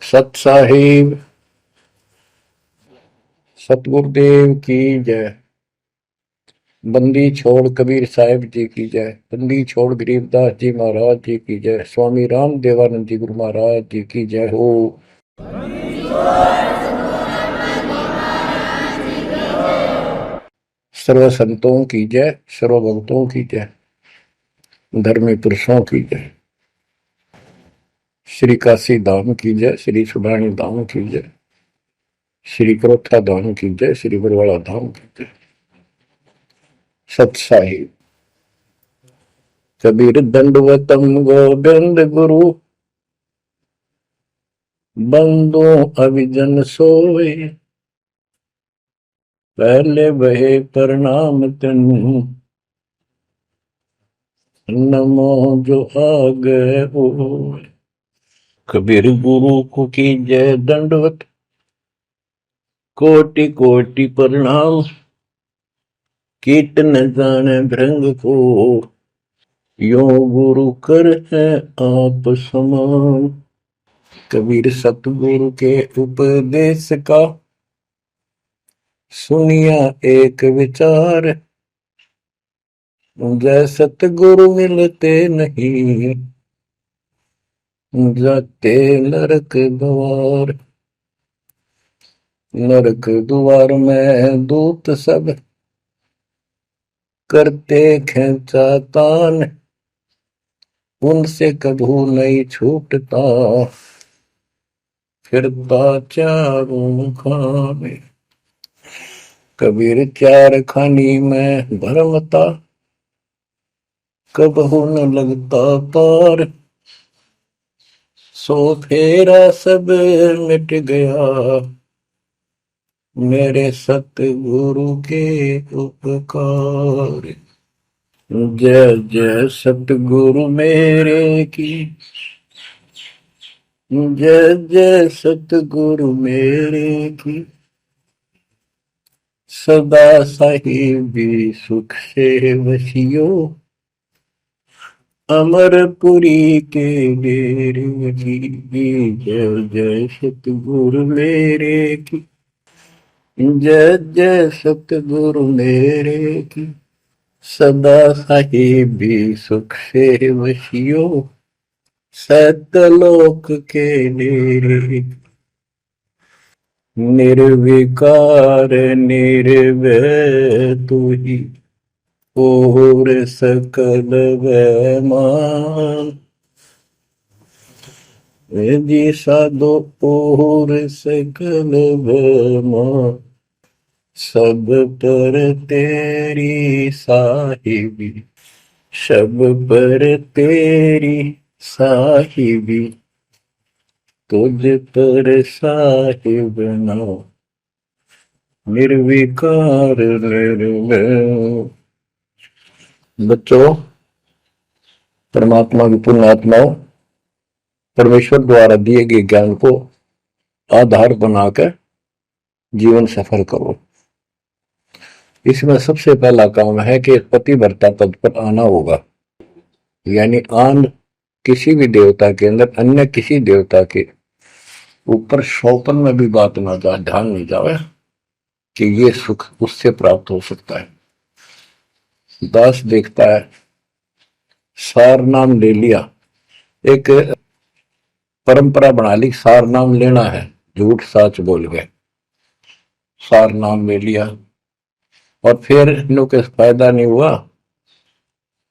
सत साहिब सतगुरुदेव की जय। बंदी छोड़ कबीर साहिब जी की जय। बंदी छोड़ गरीबदास जी महाराज जी की जय। स्वामी राम देवानंद जी गुरु महाराज जी की जय हो। सर्व संतों की जय, सर्व भक्तों की जय, धर्मी पुरुषों की जय। श्री काशी धाम की जय, श्री सुडानी धाम की जय, श्री करोथा धाम की जय, श्री बरवाड़ा धाम की जय। सत साहिब कबीर दंडवतम गोविंद गुरु, बंदो अभिजन सोए, पहले बहे प्रणाम तन, नमो जो आगे हो। कबीर गुरु को की जय दंडवत, कोटि कोटि प्रणाम, कीट न जाने भृंग को, यो गुरु कर है आप समान। कबीर सतगुरु के उपदेश का सुनिया एक विचार, जय सतगुरु मिलते नहीं, जाते नरक द्वार। नरक द्वार में दूत सब करते खेचा तान, उनसे कभू नहीं छूटता, फिरता चारों खाने। कबीर चार खानी में भरमता, कबहू न लगता पार, सो फेरा सब मिट गया, मेरे सतगुरु के उपकार। जय जय सतगुरु मेरे की, जय जय सतगुरु मेरे की, सदा साहिबी सुख से वसियो, अमरपुरी के डेरे की। जय जय सतगुरु मेरे की, जय जय सतगुरु मेरे की, सदा साहिबी सुख से वसियो, सतलोक के डेरे। निर्विकार निर्भय तू ही, और सकल वैमान, जी साधो और सकल वैमान, सब पर तेरी साहिबी, सब पर तेरी साहिबी, तुझ पर साहिब नाम, निर्विकार निर्भय। बच्चों, परमात्मा की पुण्य आत्माओं, परमेश्वर द्वारा दिए गए ज्ञान को आधार बनाकर जीवन सफल करो। इसमें सबसे पहला काम है कि पतिव्रता पद पर आना होगा, यानी आन किसी भी देवता के अंदर अन्य किसी देवता के ऊपर शौपन में भी बात ना जा, ध्यान नहीं जावे कि ये सुख उससे प्राप्त हो सकता है। दास देखता है, सार नाम ले लिया, एक परंपरा बना ली, सार नाम लेना है, झूठ साच बोल गए, सार नाम ले लिया, और फिर इनों के फायदा नहीं हुआ,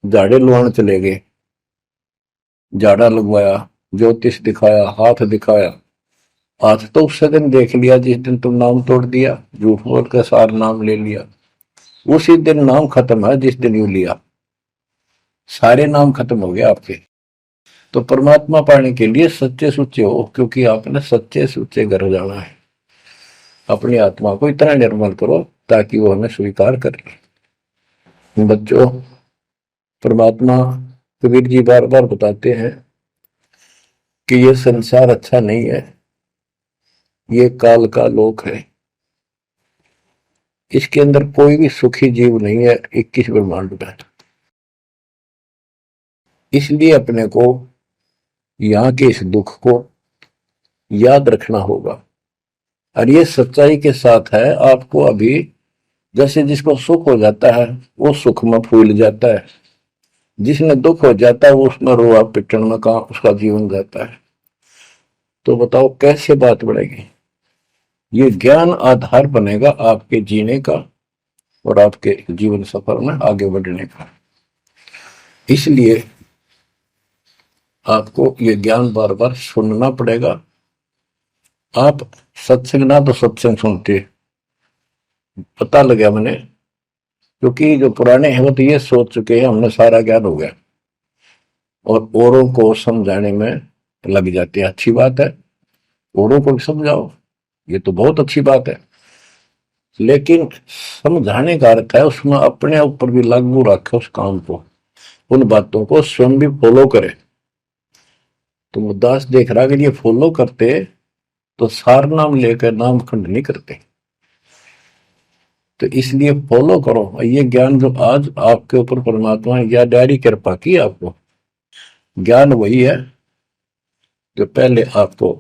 झाड़े लुआने चले गए, झाड़ा लगवाया, ज्योतिष दिखाया, हाथ दिखाया, हाथ तो उस दिन देख लिया जिस दिन तुम नाम तोड़ दिया, झूठ बोल कर सार नाम ले लिया, उसी दिन नाम खत्म है जिस दिन यू लिया, सारे नाम खत्म हो गए आपके। तो परमात्मा पाने के लिए सच्चे सुच्चे हो, क्योंकि आपने सच्चे सुच्चे घर जाना है। अपनी आत्मा को इतना निर्मल करो ताकि वो हमें स्वीकार करे। बच्चों, परमात्मा कबीर जी बार बार बताते हैं कि ये संसार अच्छा नहीं है, ये काल का लोक है, इसके अंदर कोई भी सुखी जीव नहीं है 21 ब्रह्मांड में। इसलिए अपने को यहाँ के इस दुख को, याद रखना होगा। और ये सच्चाई के साथ है। आपको अभी जैसे जिसको सुख हो जाता है वो सुख में फूल जाता है, जिसने दुख हो जाता है वो उसमें रोआ पिटन में कहा उसका जीवन जाता है। तो बताओ कैसे बात बढ़ेगी। ये ज्ञान आधार बनेगा आपके जीने का और आपके जीवन सफर में आगे बढ़ने का। इसलिए आपको ये ज्ञान बार बार सुनना पड़ेगा। आप सत्संग ना तो सत्संग सुनते, पता लगा मैंने, क्योंकि जो पुराने हैं वो तो ये सोच चुके हैं हमने सारा ज्ञान हो गया, और औरों को समझाने में लग जाते हैं। अच्छी बात है, औरों को भी समझाओ, ये तो बहुत अच्छी बात है। लेकिन समझाने का अर्थ है उसमें अपने ऊपर भी लागू रखे उस काम को, उन बातों को स्वयं भी फॉलो करे। तो मुद्दास देख रहा कि ये फॉलो करते तो सार नाम लेकर नाम खंड नहीं करते। तो इसलिए फॉलो करो। ये ज्ञान जो आज आपके ऊपर परमात्मा ने या डायरी कृपा की आपको, ज्ञान वही है जो पहले आपको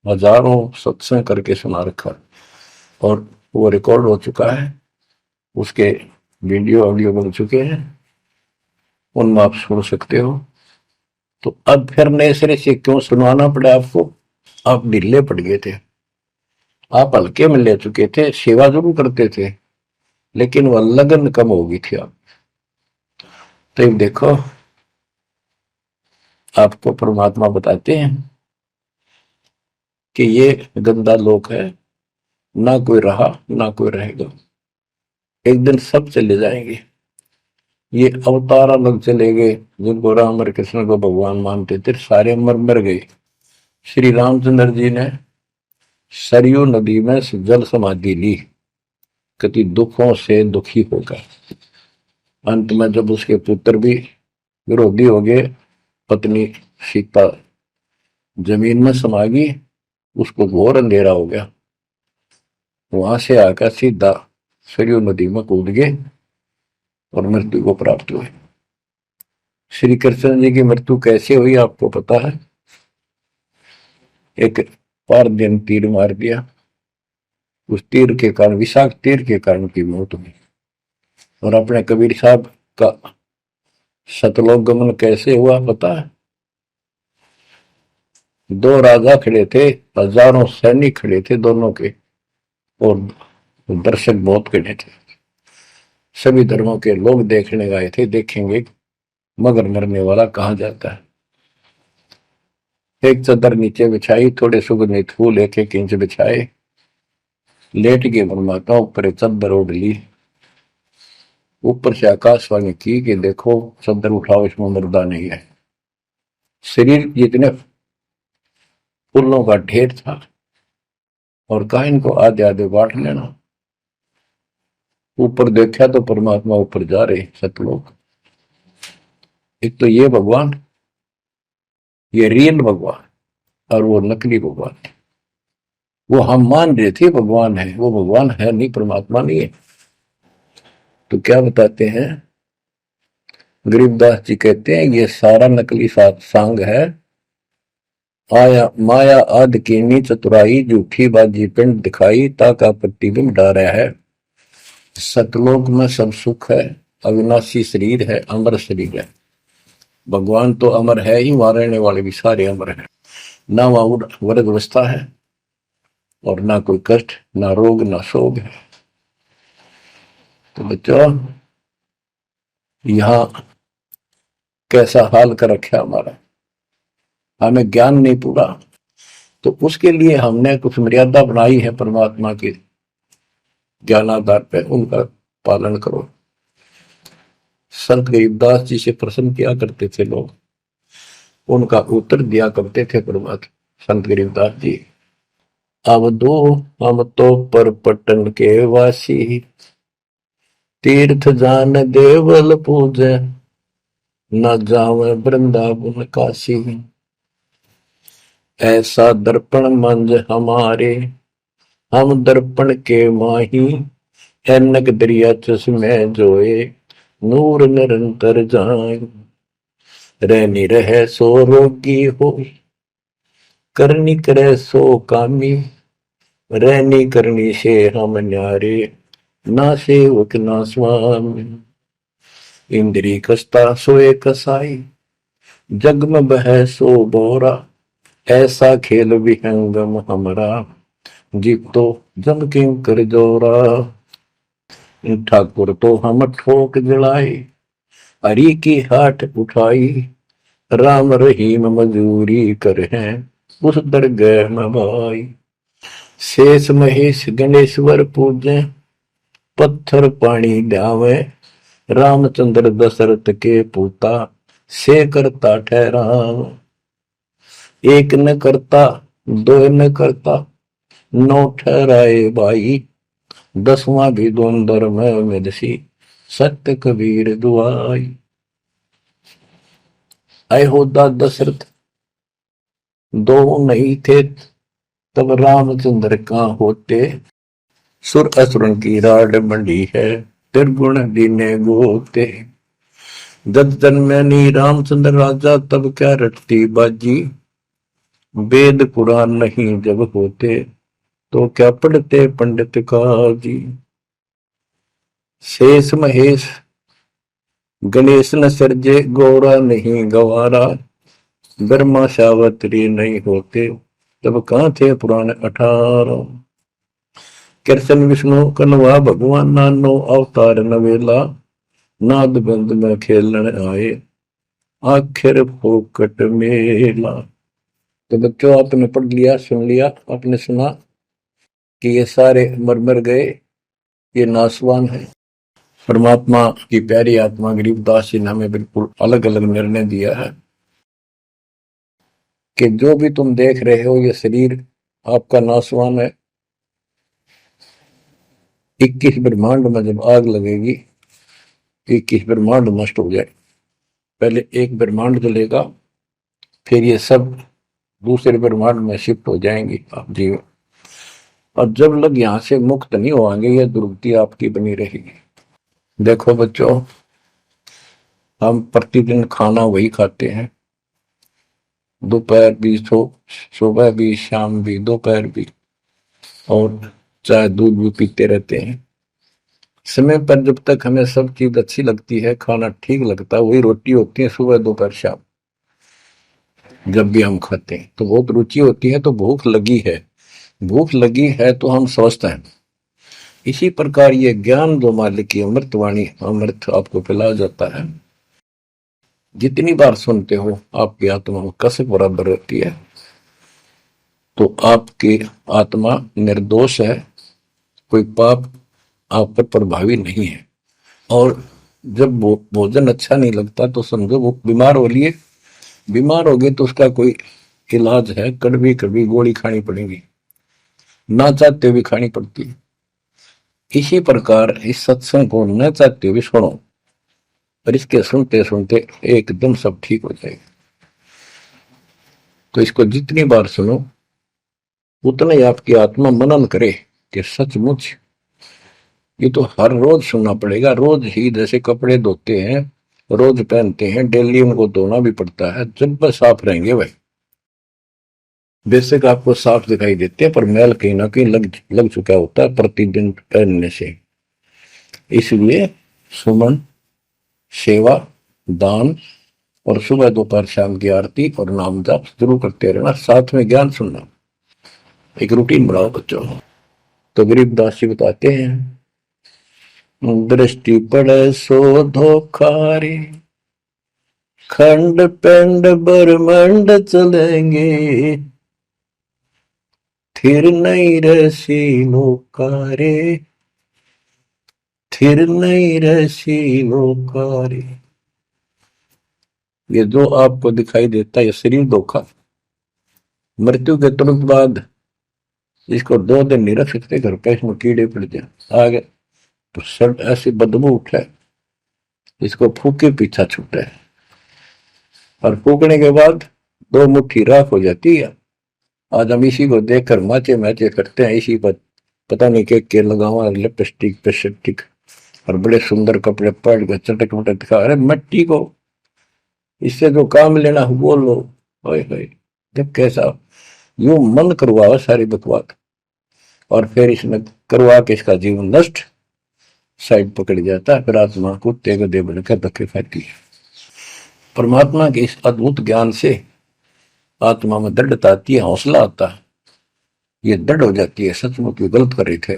हजारों सत्संग करके सुना रखा, और वो रिकॉर्ड हो चुका है, उसके वीडियो ऑडियो बन चुके हैं, उनमें आप सुन सकते हो। तो अब फिर नए सिरे से क्यों सुनवाना पड़ा आपको। आप ढीले पड़ गए थे, आप हल्के में ले चुके थे, सेवा जरूर करते थे लेकिन वह लगन कम हो गई थी आप। तो एक देखो आपको परमात्मा बताते हैं कि ये गंदा लोक है, ना कोई रहा ना कोई रहेगा, एक दिन सब चले जाएंगे। ये अवतार अलग चले गए, जिनको राम और कृष्ण को भगवान मानते थे सारे मर मर गए। श्री रामचंद्र जी ने सरयू नदी में जल समाधि ली, कति दुखों से दुखी होकर। अंत में जब उसके पुत्र भी विरोधी हो गए, पत्नी सीता जमीन में समा गई, उसको घोर अंधेरा हो गया, वहां से आकर सीधा सरयू नदी में कूद गए और मृत्यु को प्राप्त हुए। श्री कृष्ण जी की मृत्यु कैसे हुई आपको पता है। एक पार दिन तीर मार दिया, उस तीर के कारण, विषाक्त तीर के कारण की मौत हुई। और अपने कबीर साहब का सतलोक गमन कैसे हुआ पता है। दो राजा खड़े थे, हजारों सैनिक खड़े थे दोनों के, और दर्शक बहुत खड़े थे। सभी धर्मों के लोग देखने आए थे, देखेंगे मगर मरने वाला कहाँ जाता है। एक चादर नीचे बिछाई, थोड़े सुगंधित फूल एक एक इंच बिछाए, लेट के परमात्मा ऊपर चादर ओढ़ ली। ऊपर से आकाशवाणी की कि देखो चादर उठाओ, इसमें मुर्दा नहीं है। शरीर जितने फूलों का ढेर था, और कहा इनको आधे आधे बांट लेना। ऊपर देखा तो परमात्मा ऊपर जा रहे सतलोक। एक तो ये भगवान, ये रियल भगवान, और वो नकली भगवान। वो हम मान रहे थे भगवान है, वो भगवान है नहीं, परमात्मा नहीं है। तो क्या बताते हैं गरीबदास जी, कहते हैं ये सारा नकली सांग है। आया माया आदि कीनी चतुराई, झूठी बाजी पिंड दिखाई, ताका प्रतिबिंब डारा है। सतलोक में सब सुख है, अविनाशी शरीर है, अमर शरीर है। भगवान तो अमर है ही, वहां रहने वाले भी सारे अमर है। ना वहां वर्ग अवस्था है, और ना कोई कष्ट, ना रोग, ना शोक है। तो बच्चों यहां कैसा हाल कर रखा हमारा, हमें ज्ञान नहीं पूरा, तो उसके लिए हमने कुछ मर्यादा बनाई है परमात्मा के ज्ञानाधार पे, उनका पालन करो। संत गरीबदास जी से प्रश्न किया करते थे लोग, उनका उत्तर दिया करते थे परमात्मा संत गरीबदास जी। अब दो हम तो पर पटन के वासी, तीर्थ जान देवल पूजे, न जावे वृंदावन काशी। ऐसा दर्पण मंज हमारे, हम दर्पण के माही, ऐनक दरिया चश्मे जोए, नूर निरंतर जाए। रहनी रहे सो रोगी हो, करनी करे सो कामी, रहनी करनी से हम न्यारे, ना सेवक ना स्वामी। इंद्री कसता सोए कसाई, जग में बह सो बोरा, ऐसा खेल विहंगम हमरा, जीव तो जम किं कर जोरा। ठाकुर तो हम ठोक जड़ाए, हरि की हाट उठाई, राम रहीम मजूरी कर हैं, उस दरगह में भाई। शेष महेश गणेश्वर पूजे, पत्थर पानी ध्यावे, रामचंद्र दशरथ के पूता, से करता ठहराव। एक न करता दो न करता, नौ ठहराए भाई, दसवां भी द्वंद्व में मेदसी, सत्य कबीर दुआई। आए होता दशरथ दो नहीं थे, तब रामचंद्र का होते, सुर असुरन की राड मंडी है, त्रिगुण दीने गोते। जब जन्मे नी रामचंद्र राजा, तब क्या रटती बाजी, वेद पुराण नहीं जब होते, तो क्या पढ़ते पंडित काजी। शेष महेश गणेश न सर्जे, गौरा नहीं गवारा, ब्रह्मा सावत्री नहीं होते, तब कहां थे पुराण 18। कृष्ण विष्णु कन्वा भगवान, नानो अवतार नवेला, नाद बंद में खेलन आए, आखिर फोकट मेला। तो बच्चों आपने पढ़ लिया, सुन लिया, आपने सुना कि ये सारे मर मर गए, ये नासवान है। परमात्मा की प्यारी आत्मा गरीबदास जी ने हमें बिल्कुल अलग अलग निर्णय दिया है कि जो भी तुम देख रहे हो ये शरीर आपका नासवान है। 21 ब्रह्मांड में जब आग लगेगी, 21 ब्रह्मांड नष्ट हो जाए, पहले एक ब्रह्मांड जलेगा, फिर ये सब दूसरे ब्रह्मांड में शिफ्ट हो जाएंगे आप जीव। और जब लग यहां से मुक्त नहीं होंगे, यह दुर्गति आपकी बनी रहेगी। देखो बच्चों, हम प्रतिदिन खाना वही खाते हैं, दोपहर भी, सुबह भी, शाम भी, दोपहर भी, और चाय दूध भी पीते रहते हैं। समय पर जब तक हमें सब चीज अच्छी लगती है, खाना ठीक लगता है, वही रोटी होती है सुबह दोपहर शाम। जब भी हम खाते हैं तो बहुत रुचि होती है, तो भूख लगी है, भूख लगी है तो हम स्वस्थ हैं। इसी प्रकार ये ज्ञान जो मालिक की अमृतवाणी, अमृत आपको पिलाया जाता है, जितनी बार सुनते हो आपकी आत्मा में कसक बराबर रहती है। तो आपकी आत्मा निर्दोष है, कोई पाप आप पर प्रभावी नहीं है। और जब भोजन अच्छा नहीं लगता तो समझो वो बीमार हो लिए, बीमार हो गए तो उसका कोई इलाज है, कड़वी कड़वी गोली खानी पड़ेगी, ना चाहते हुए खानी पड़ती है। इसी प्रकार इस सत्संग को न चाहते हुए सुनो, और इसके सुनते सुनते एकदम सब ठीक हो जाएगा। तो इसको जितनी बार सुनो उतना ही आपकी आत्मा मनन करे कि सचमुच ये तो हर रोज सुनना पड़ेगा। रोज ही जैसे कपड़े धोते हैं, रोज पहनते हैं, डेली उनको धोना भी पड़ता है, जब बस साफ रहेंगे भाई। बेशक आपको साफ दिखाई देते हैं, पर मैल कहीं ना कहीं लग चुका होता है प्रतिदिन पहनने से। इसलिए सुमन, सेवा, दान और सुबह दोपहर शाम की आरती और नाम जाप जरूर करते रहना, साथ में ज्ञान सुनना, एक रूटीन बनाओ बच्चों। तो गरीबदास जी बताते हैं, दृष्टि पड़े सो धोखारी, खंड पेंड ब्रह्मंड चलेंगे, थिर नहीं रसी लोकारे, थिर नहीं रसी लोकारे। ये जो आपको दिखाई देता है ये शरीर धोखा, मृत्यु के तुरंत बाद इसको 2 दिन नहीं रख सकते घर पे, इसमें कीड़े पड़ जाए आगे तो सब ऐसी बदबू उठे, इसको फूके पीछा छूटे, और फूकने के बाद 2 मुट्ठी राख हो जाती है। आज हम इसी को देखकर माचे मैचे करते हैं, इसी पर पता नहीं के लगावा, लिपस्टिक पेस्टिक और बड़े सुंदर कपड़े पहन कर चटक मटक दिखा। अरे मिट्टी को, इससे जो काम लेना वो लो। जब कैसा यूं मन करवावा सारी बकवास, और फिर इसने करवा के इसका जीवन नष्ट साइड पकड़ जाता है। फिर आत्मा कुत्ते गधे बनकर धक्के खाती है। परमात्मा के इस अद्भुत ज्ञान से आत्मा में दृढ़ता आती है, हौसला आता है, ये दृढ़ हो जाती है, सचमुच ये गलत कर रहे थे।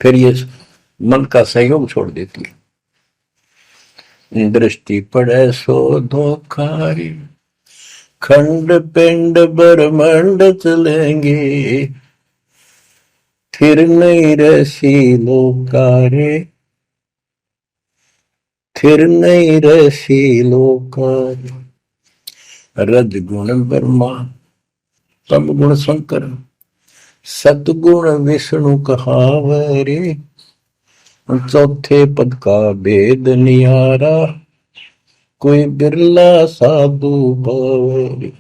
फिर ये मन का सहयोग छोड़ देती है। दृष्टि पड़े सो धोखारी, खंड पिंड ब्रह्मांड चलेंगे, फिर नहीं रसी लोकारे, फिर नहीं रसी लोकारे। रजगुण ब्रह्मा, तम गुण शंकर, सतगुण विष्णु कहावरे, चौथे पद का भेद नियारा, कोई बिरला साधु पावरे।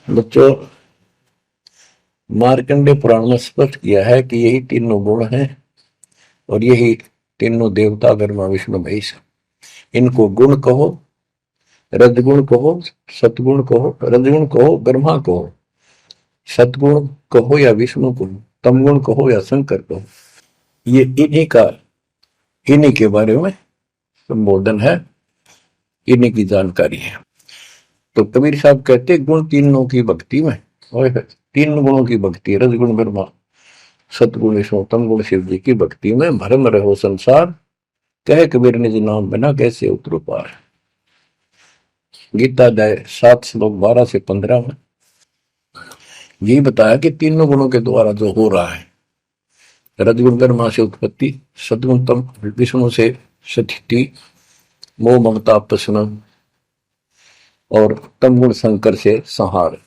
बच्चों, मार्कंडे पुराण में स्पष्ट किया है कि यही तीनों गुण हैं और यही तीनों देवता ब्रह्मा विष्णु महेश। इनको गुण कहो, रजगुण कहो, सतगुण कहो, रजगुण कहो ब्रह्मा कहो, सतगुण कहो या विष्णु कहो, तमगुण कहो या शंकर कहो, ये इन्हीं के बारे में संबोधन है, इन्हीं की जानकारी है। तो कबीर साहब कहते गुण तीनों की भक्ति में, और तीन गुणों की भक्ति, रजगुण ब्रह्मा, सतगुण विष्णु, तमगुण शिव जी की भक्ति में भरम रहो संसार, कहे कबीर निज नाम बिना कैसे उतरो पार। गीता अध्याय 7 श्लोक 12 से 15 में यही बताया कि तीनों गुणों के द्वारा जो हो रहा है, रजगुण ब्रह्मा से उत्पत्ति, सतगुण तम विष्णु से स्थिति, मोह ममता प्रश्न, और तमगुण शंकर से संहार।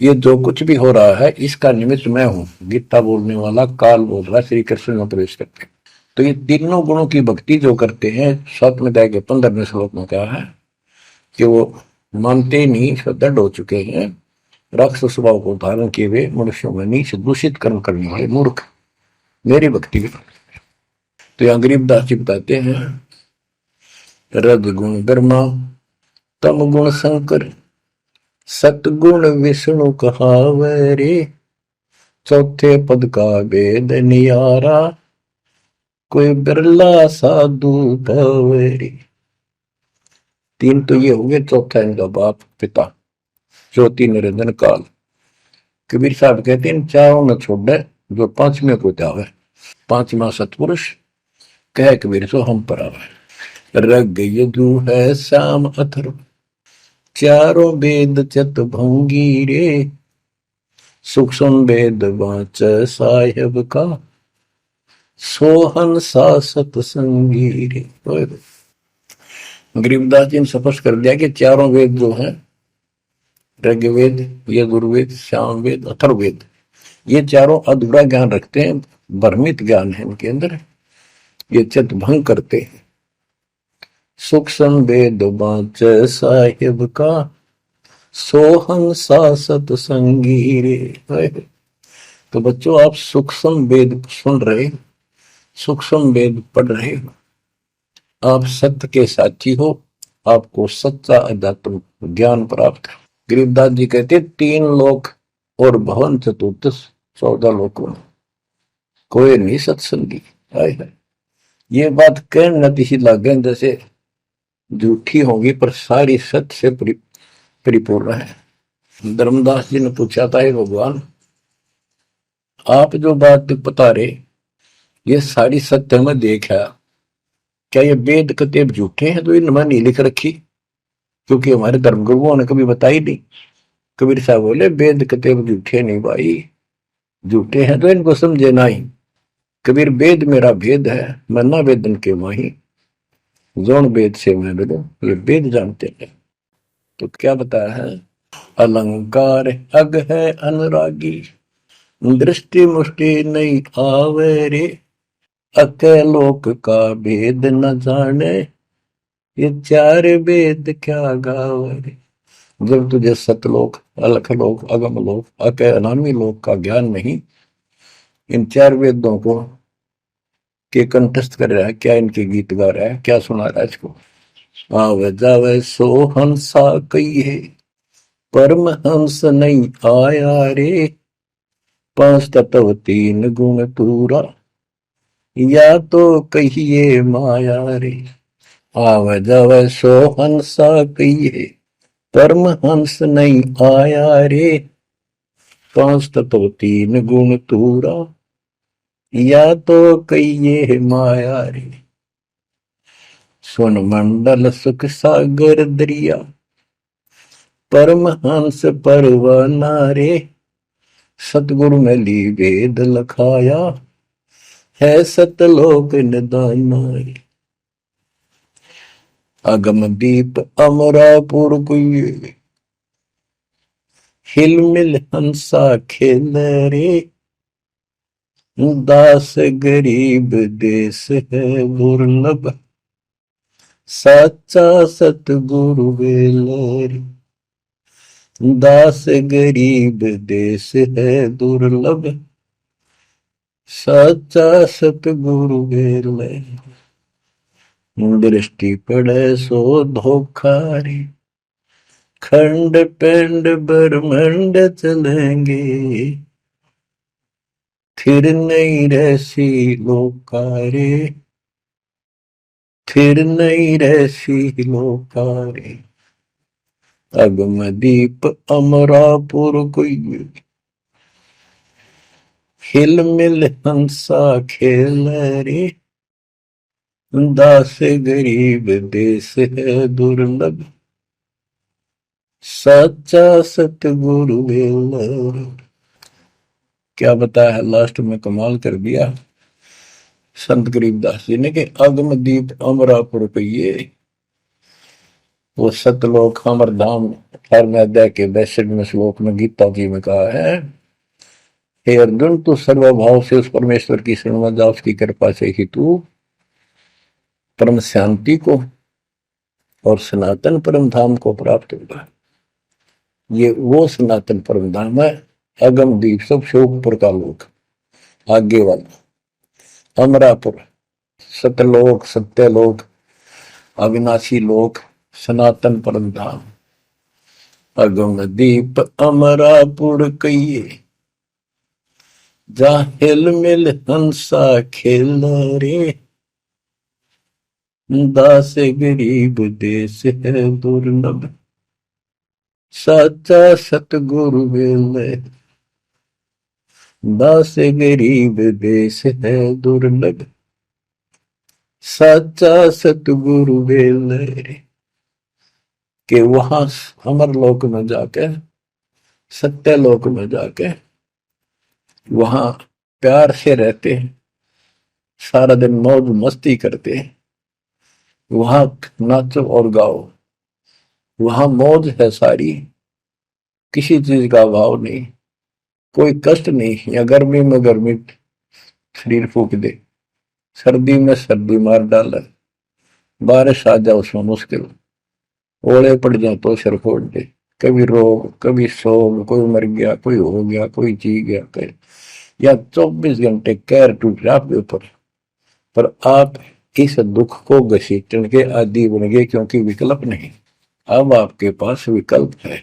ये जो कुछ भी हो रहा है इसका निमित्त मैं हूं, गीता बोलने वाला काल बोल रहा है, श्री कृष्ण में प्रवेश करते। तो ये तीनों गुणों की भक्ति जो करते हैं, 7वें अध्याय के 15वें श्लोक में कहा है कि वो मानते नहीं, दृढ़ हो चुके हैं, राक्षस स्वभाव को धारण किए हुए मनुष्यों में नीच दूषित कर्म करने वाले मूर्ख मेरी भक्ति भी। तो यहाँ गरीबदास जी बताते हैं, रजगुण ब्रह्मा, तम गुण शंकर, सतगुण विष्णु कहावरे, चौथे पद का भेद नियारा, कोई बिरला साधु पावरे। तीन तो ये हो गए, चौथा इनका बाप पिता ज्योति निरंजन काल। कबीर साहब कहते हैं चारों न छोड़े जो पांचवें को जावे, पांचवा सतपुरुष कह कबीर सो हम पर आवे। रग यदु है श्याम अथर्व, चारों वेद चत भंगी रे, सूक्ष्म वेद वाच साहेब का, सोहन सा सतसंगी रे। गरीबदास जी ने स्पष्ट कर दिया कि चारों वेद जो है, ऋग्वेद, यजुर्वेद, सामवेद, अथर्ववेद, ये चारों अधूरा ज्ञान रखते हैं, भ्रमित ज्ञान है इनके अंदर, ये चित भंग करते हैं। सूक्ष्म वेद वाच साहिब का, सोहम सा सतसंगी रे। तो बच्चों, आप सूक्ष्म वेद सुन रहे, सूक्ष्म वेद पढ़ रहे, आप सत्य के साथी हो, आपको सच्चा अध्यात्म ज्ञान प्राप्त है। गरीबदास जी कहते 3 लोक और भवन चतुर्दश 14 लोकों में कोई नहीं सत्संगी। ये बात कहने नती लागे जैसे झूठी होगी, पर सारी सत्य से परिपूर्ण है। धर्मदास जी ने पूछा था, भगवान आप जो बात बता रहे ये सारी सत्य में देखा, क्या ये वेद कतेब झूठे हैं तो इनमें नहीं लिख रखी? क्योंकि हमारे धर्म गुरुओं ने कभी बताई नहीं। कबीर साहब बोले वेद कतेब झूठे नहीं भाई, झूठे हैं तो इनको समझे नहीं। कबीर वेद मेरा भेद है, मैं ना वेदन के माही, जोन वेद से मैं मिलो, ये वेद जानते हैं। तो क्या बताया है, अलंकार अग है अनुरागी, दृष्टि मुष्टि नहीं आवे रे, अकेलोक का भेद न जाने, ये 4 वेद क्या गावे रे। जब तुझे सतलोक, अलखलोक, अगम लोक, अके अनामी लोक का ज्ञान नहीं, इन 4 वेदों को के कंठस्थ कर रहा है, क्या इनके गीत गा रहा है, क्या सुना रहा है इसको। आवे जावे सो हंसा कही है, परमहंस नहीं आया रे, पांच तत्व तीन गुण तूरा, या तो कहिए माया रे, आव जव सो हंसा कहिए। परमहंस नहीं आया रे, पांच तत्व तीन गुण तूरा, या तो कहिए माया रे। सुन मंडल सुख सागर दरिया, परमहंस परवाना रे, सतगुरु में ली वेद लखाया, है सतलोक निदाना रे। अगम दीप अमरापुर कुए, हिल मिल हंसा खेल रे, दास गरीब देश है दुर्लभ, साचा सतगुरु वेल रे। दास गरीब देश है दुर्लभ, साचा सतगुरु वेल रे। दृष्टि पड़े सो धोखा रे, खंड पिंड ब्रह्मंड चलेंगे, फिर नहीं रहसी लोकारे, फिर नहीं रहसी लोकारे। अगम दीप अमरापुर कोई, हिल मिल हंसा खेल रे, दास गरीब देश है दुर्लभ, सच्चा सतगुरु वेल। क्या बताया है लास्ट में, कमाल कर दिया संत गरीबदास जी ने कि अगम दीप अमरापुर पे, वो सतलोक अमर धाम 18वें अध्याय के 62वें श्लोक में गीता जी में कहा है, हे अर्जुन तू सर्वभाव से उस परमेश्वर की शरण में जा, उसकी कृपा से ही तू परम शांति को और सनातन परम धाम को प्राप्त होगा। ये वो सनातन परम धाम है, अगम दीप सबसे ऊपर का लोक, आगे वाला अमरापुर, सतलोक सत्यलोक अविनाशी लोक, सनातन परम धाम। अगम दीप अमरापुर कहिए, जा हिल मिल हंसा खेल रे, दास गरीब देश है दुर्लभ, साचा सतगुरु वेल। दास गरीब देश है दुर्लभ, साचा सतगुरु वेल। कि वहां अमर लोक में जाके, सत्य लोक में जाके वहां प्यार से रहते हैं, सारा दिन मौज मस्ती करते हैं, वहां नाचो और गाओ, वहां मौज है सारी, किसी चीज का अभाव नहीं, कोई कष्ट नहीं। या गर्मी में गर्मी शरीर फूक दे, सर्दी में सर्दी मार डाले, बारिश आ जाए उसमें मुश्किल, ओले पड़ जाए तो सिर फोड़ दे, कभी रोग कभी शोक, कोई मर गया कोई हो गया कोई जी गया कोई, या 24 घंटे कैर टूट रहा आपके ऊपर, पर आप इस दुख को घसीटने के आदि बन गए, क्योंकि विकल्प नहीं। अब आपके पास विकल्प है,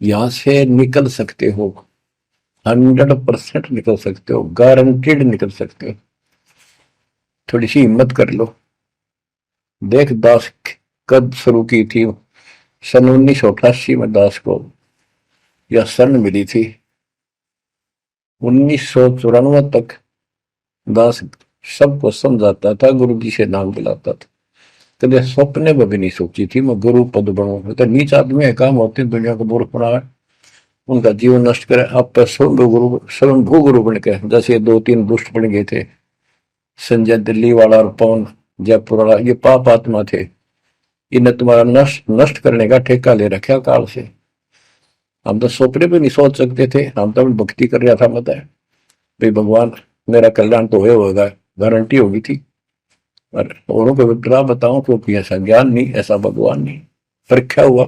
यहां से निकल सकते हो, 100% निकल सकते हो, गारंटीड निकल सकते हो। थोड़ी सी हिम्मत कर लो। देख दास कब शुरू की थी, सन 1988 में दास को यह शरण मिली थी। 1994 तक दास सबको समझाता था, गुरु जी से नाम दिलाता था, कभी सपने में भी नहीं सोची थी मैं गुरु पद बनूं। तो नीच आदमी है, काम होते दुनिया को मूर्ख बनाए, उनका जीवन नष्ट करे, आप स्वयंभू गुरु बन के, जैसे 2-3 दुष्ट बन गए थे, संजय दिल्ली वाला और पवन जयपुर वाला, ये पाप आत्मा थे, इन्हें तुम्हारा नष्ट करने का ठेका ले रखा काल से। हम तो सपने भी नहीं सोच सकते थे, हम तो भक्ति कर रहा था, मत है भाई भगवान मेरा कल्याण तो होगा, गारंटी होगी थी। पर औरों को विग्रह बताऊं, क्योंकि ऐसा ज्ञान नहीं, ऐसा भगवान नहीं। परीक्षा हुआ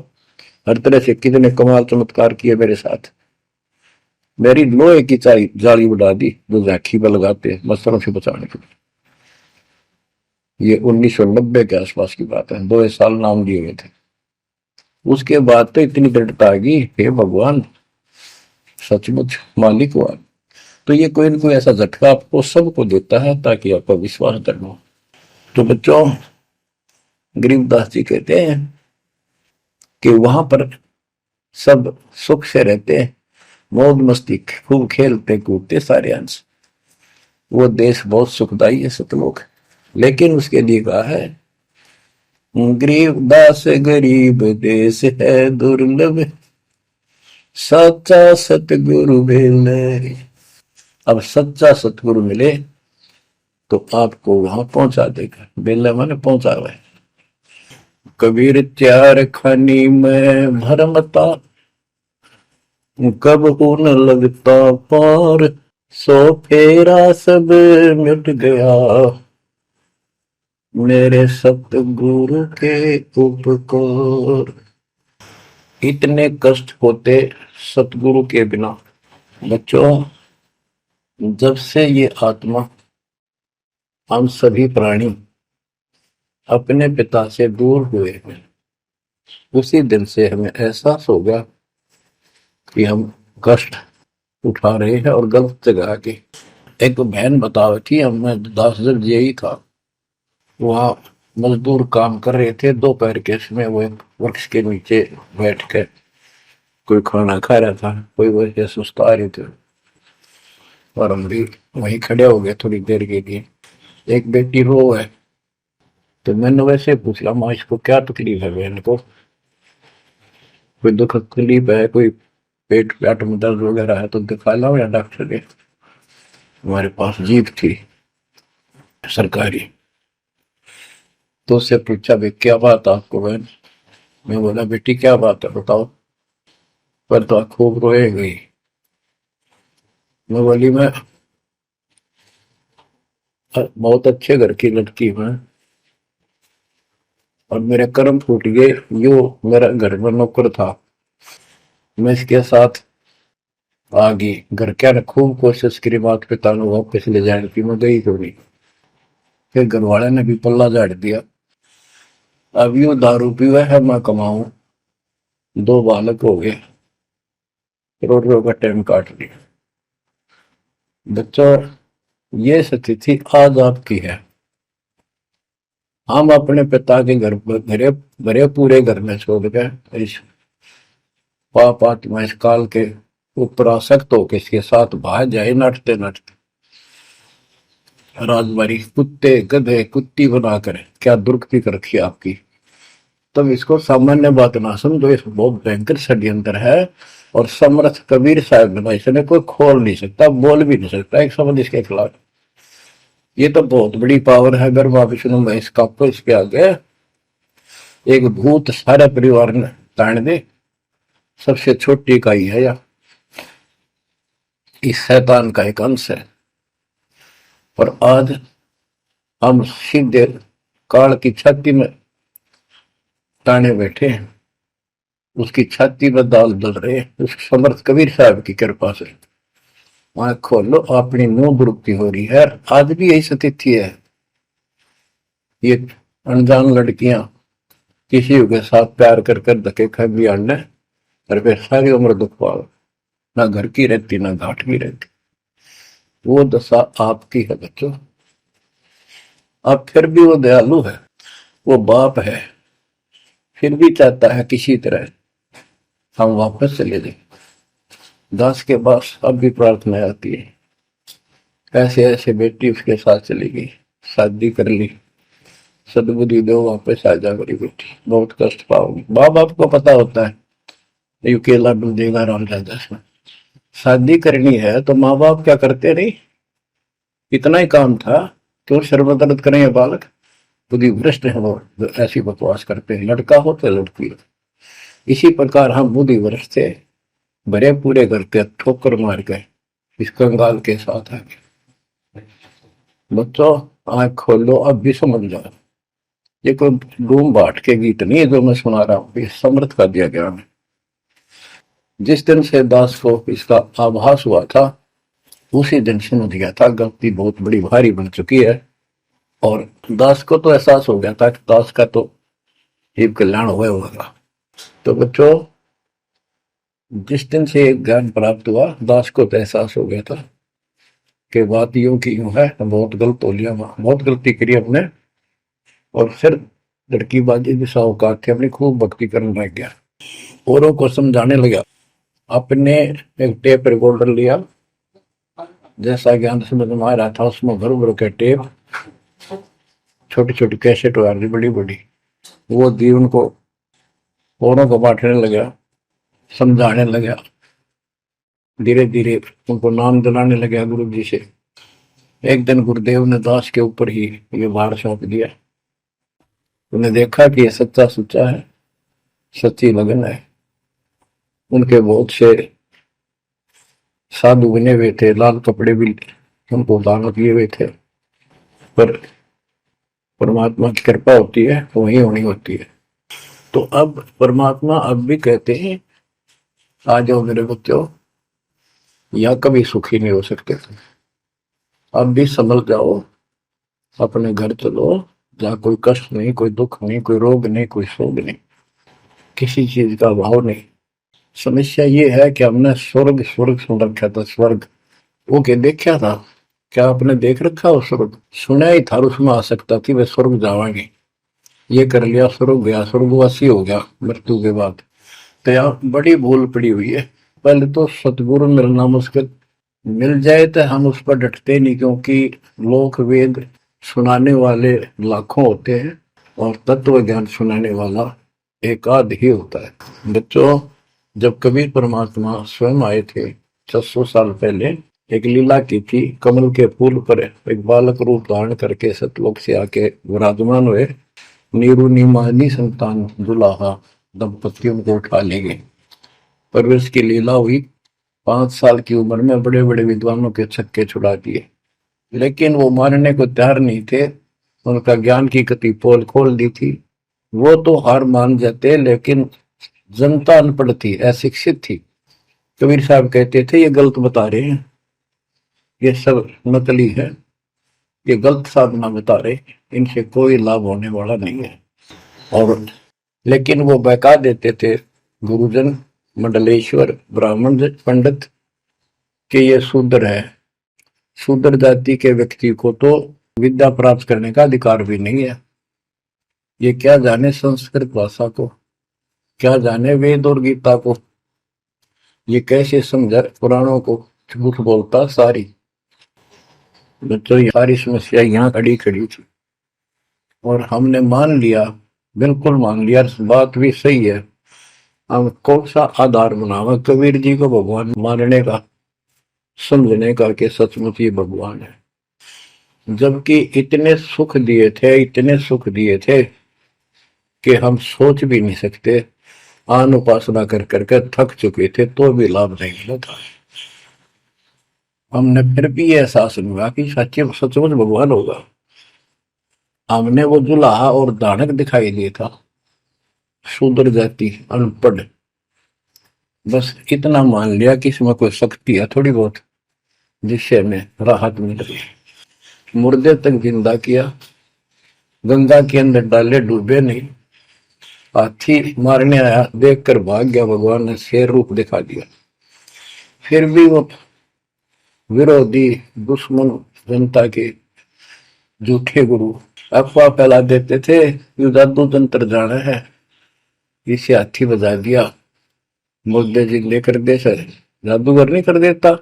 हर तरह से, कितने कमाल चमत्कार किए मेरे साथ, मेरी लोहे की जाली उड़ा दी जो झांकी पर लगाते मच्छरों से बचाने के लिए। ये 1990 के आसपास की बात है, 2 साल नाम दिए गए थे। उसके बाद तो इतनी दृढ़ता आ गई, हे भगवान सचमुच मालिक हुआ। तो ये कोई ना कोई ऐसा झटका आपको सबको देता है ताकि आपका विश्वास दृढ़ हो। तो बच्चों, गरीबदास जी कहते हैं कि वहां पर सब सुख से रहते हैं, मौज मस्ती खूब खेलते कूदते सारे अंश। वो देश बहुत सुखदाई है सतलोक, लेकिन उसके लिए कहा है गरीबदास गरीब देश है दुर्लभ, सच्चा सतगुरु मिले। अब सच्चा सतगुरु मिले तो आपको वहां पहुंचा देगा। बेला माने पहुंचा हुआ है। कबीर चार खानी में भरमता, कब हो न लगता पार, सो फेरा सब मिट गया, मेरे सतगुरु के उपकार। इतने कष्ट होते सतगुरु के बिना। बच्चों, जब से ये आत्मा, हम सभी प्राणी अपने पिता से दूर हुए हैं, उसी दिन से हमें एहसास हो गया कि हम कष्ट उठा रहे हैं और गलत जगह के। एक बहन बता रही थी, मैं 10 दिन यही था, वहां मजदूर काम कर रहे थे, दोपहर के समय वो एक वृक्ष के नीचे बैठ कर कोई खाना खा रहा था, कोई वैसे सुस्ता रहे थे और हम भी वहीं खड़े हो गए थोड़ी देर के लिए। एक बेटी रो है, तो मैंने वैसे पूछा, माँ इसको क्या तकलीफ है, बहन को कोई दुख तकलीफ है, कोई पेट पेट में दर्द वगैरह है तो दिखा लाओ या डॉक्टर के। हमारे पास जीप थी सरकारी, तो उससे पूछा भाई क्या बात आपको बहन। मैं बोला बेटी क्या बात है बताओ। पर तो खूब रोए गई। मैं बोली मैं बहुत अच्छे घर की लड़की हूँ और मेरे कर्म फूट गए। यो मेरा घर में नौकर था, मैं इसके साथ आ गई। घर क्या ने खूब कोशिश करी माता पिता ने वापस ले जाने की, मैं गई थोड़ी। फिर घर वाले ने भी पल्ला झाड़ दिया। अब यू दारू पीवा है, मैं कमाऊं, 2 बालक हो गए, करोड़ों का टाइम काट लिया। बच्चों, ये स्थिति आज आपकी है। हम अपने पिता के घर घरे भरे पूरे घर में छोड़ के इस पाप आत्मा इस काल के ऊपर आसक्त हो के इसके साथ भाग जाए नटते नटते। राजबारी कुत्ते गधे कुत्ती बनाकर क्या दुर्गति कर रखी आपकी। तब इसको सामान्य बात ना समझो, इस बहुत भयंकर षड्यंत्र है। और समर्थ कबीर साहब ने इसने कोई खोल नहीं सकता, बोल भी नहीं सकता एक शब्द इसके खिलाफ। ये तो बहुत बड़ी पावर है। अगर माँ विष्णु में इसका इसके आगे एक भूत सारे परिवार ने ताण दे, सबसे छोटी इकाई है या इस शैतान का एक अंश है। और आज हम सीधे काल की छाती में ताने बैठे हैं, उसकी छाती में दाल दल रहे हैं उस समर्थ कबीर साहब की कृपा से। वहां खोलो, अपनी नो दुरुक्ति हो रही है। आज भी यही स्थिति है। ये अनजान लड़कियां किसी के साथ प्यार कर कर धके खा भी आने और फिर सारी उम्र दुख पाओ, ना घर की रहती ना घाट की रहती। वो दशा आपकी है बच्चों। अब फिर भी वो दयालु है, वो बाप है, फिर भी चाहता है किसी तरह हम वापस चले जाए। दास के पास अब भी प्रार्थना आती है, ऐसे ऐसे बेटी उसके साथ चली गई, शादी कर ली, सदबुद्धि दो वापस आ जा मेरी बेटी, बहुत कष्ट पाओगी। माँ बाप को पता होता है ये केला डूब देगा राम राजा में। शादी करनी है तो माँ बाप क्या करते नहीं, इतना ही काम था। क्यों शर्मदर्द करें ये बालक, बुद्धि भ्रष्ट है वो, ऐसी बकवास करते हैं। लड़का हो तो लड़की हो। इसी प्रकार हम बुद्धि भ्रष्ट थे, भरे पूरे घर के ठोकर मार गए इस कंगाल के साथ है। बच्चों आंख खोलो, अब भी समझ जाओ। ये कोई डूम बाट के गीत नहीं है जो मैं सुना रहा हूँ, ये समर्थ का दिया गया है। जिस दिन से दास को इसका आभास हुआ था उसी दिन समझ गया था गलती बहुत बड़ी भारी बन चुकी है। और दास को तो एहसास हो गया था कि दास का तो जीव कल्याण हुआ होगा। तो बच्चों, जिस दिन से ज्ञान प्राप्त हुआ, दास को तो एहसास हो गया था कि बात यूं की यूं है, बहुत गलत हो लिया, बहुत गलती करी अपने। और फिर लड़की बाजी भी साहूकार थे, अपनी खूब भक्ति करने लग गया, औरों को समझाने लगा। अपने एक टेप रिकॉर्डर लिया, जैसा ज्ञान समझ में आ रहा था उसमें भर भर के टेप, छोटी छोटी कैसेट आ रही बड़ी बड़ी, वो दी उनको, औरों को बांटने लगा, समझाने लगा, धीरे धीरे उनको नाम दिलाने लगा गुरु जी से। एक दिन गुरुदेव ने दास के ऊपर ही ये भार सौंप दिया। उन्हें देखा कि ये सच्चा सुच्चा है, सच्ची लगन है। उनके बहुत से साधु बने हुए थे, लाल कपड़े भी उनको दान किए हुए थे, पर परमात्मा की कृपा होती है तो वही होनी होती है। तो अब परमात्मा अब भी कहते हैं, आ जाओ मेरे बच्चों, या कभी सुखी नहीं हो सकते, अब भी संभल जाओ, अपने घर चलो, जहाँ कोई कष्ट नहीं, कोई दुख नहीं, कोई रोग नहीं, कोई शोक नहीं, किसी चीज का अभाव नहीं। समस्या ये है कि हमने स्वर्ग स्वर्ग सुन रखा था, स्वर्ग वो के देखा था, क्या आपने देख रखा हो स्वर्ग? सुना ही था, उसमें आ सकता थी वे स्वर्ग जावांगे, ये कर लिया स्वर्ग गया, स्वर्गवासी हो गया मृत्यु के बाद। तो यहाँ बड़ी भूल पड़ी हुई है। पहले तो सतगुरु मिलना मुश्किल, मिल जाए तो हम उस पर डटते नहीं, क्योंकि लोक वेद सुनाने वाले लाखों होते हैं और तत्व ज्ञान सुनाने वाला एक आध ही होता है। बच्चों, जब कबीर परमात्मा स्वयं आए थे 600 साल पहले, एक लीला की थी, कमल के फूल पर एक बालक रूप धारण करके सतलोक से आके विराजमान हुए, नीरू नीमानी संतान दुलाहा दंपतियों को उठा ले गए। परवरिश की लीला हुई, 5 साल की उम्र में बड़े बड़े विद्वानों के छक्के छुड़ा दिए, लेकिन वो मानने को तैयार नहीं थे। उनका ज्ञान की कति पोल खोल दी थी, वो तो हार मान जाते, लेकिन जनता अनपढ़ थी, अशिक्षित थी। कबीर साहब कहते थे, ये गलत बता रहे हैं, ये सब नकली है, ये गलत साधना बता रहे, इनसे कोई लाभ होने वाला नहीं है। और लेकिन वो बहका देते थे गुरुजन, मंडलेश्वर, ब्राह्मण पंडित, कि ये शूद्र है, शूद्र जाति के व्यक्ति को तो विद्या प्राप्त करने का अधिकार भी नहीं है, ये क्या जाने संस्कृत भाषा को, क्या जाने वेद और गीता को, ये कैसे समझा पुराणों को, झूठ बोलता सारी। बच्चों, ये सारी समस्या यहाँ खड़ी खड़ी थी और हमने मान लिया, बिल्कुल मान लिया, बात भी सही है। हम कौन सा आधार बनावा कबीर जी को भगवान मानने का, समझने का कि सचमुच ये भगवान है, जबकि इतने सुख दिए थे, इतने सुख दिए थे कि हम सोच भी नहीं सकते। आन उपासना कर करके थक चुके थे तो भी लाभ नहीं मिला था। हमने फिर भी ये एहसास नहीं हुआ कि सच्चे सचमुच भगवान होगा। हमने वो जुलाहा और दानक दिखाई दिया था, शूद्र जाति, अनपढ़, बस इतना मान लिया कि इसमें कोई शक्ति है थोड़ी बहुत, जिससे हमें राहत मिल रही। मुर्दे तक जिंदा किया, गंगा के अंदर डाले, डूबे नहीं। हाथी मारने आया, देखकर भाग गया, भगवान ने शेर रूप दिखा दिया। फिर भी वो विरोधी दुश्मन जनता के झूठे गुरु अफवाह फैला देते थे, ये जादू तंत्र जाना है, इसे हाथी बजा दिया, मुर्दे जिंदे कर दे। सर, जादूगर नहीं कर देता,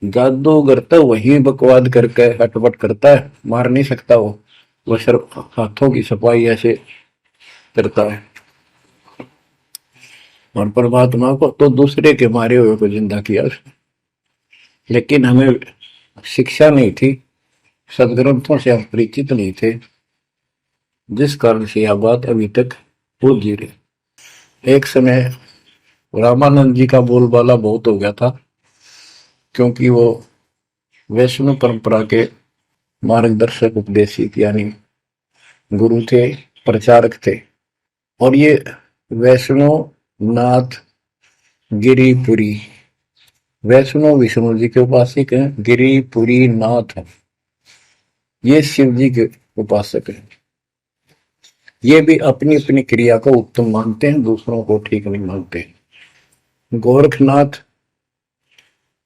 जादूगर तो वही बकवाद करके हटपट करता है, मार नहीं सकता वो सिर्फ हाथों की सफाई ऐसे करता है। और परमात्मा को तो दूसरे के मारे हुए को जिंदा किया उसने। लेकिन हमें शिक्षा नहीं थी, सदग्रंथों से हम परिचित नहीं थे, जिस कारण से यह बात अभी तक उलझी रही। एक समय रामानंद जी का बोलबाला बहुत हो गया था, क्योंकि वो वैष्णव परंपरा के मार्गदर्शक, उपदेशित यानी गुरु थे, प्रचारक थे। और ये वैष्णव नाथ गिरिपुरी, वैष्णव विष्णु जी के उपासक हैं, गिरिपुरी नाथ है, ये शिव जी के उपासक हैं। ये भी अपनी अपनी क्रिया को उत्तम मानते हैं, दूसरों को ठीक नहीं मानते। गोरखनाथ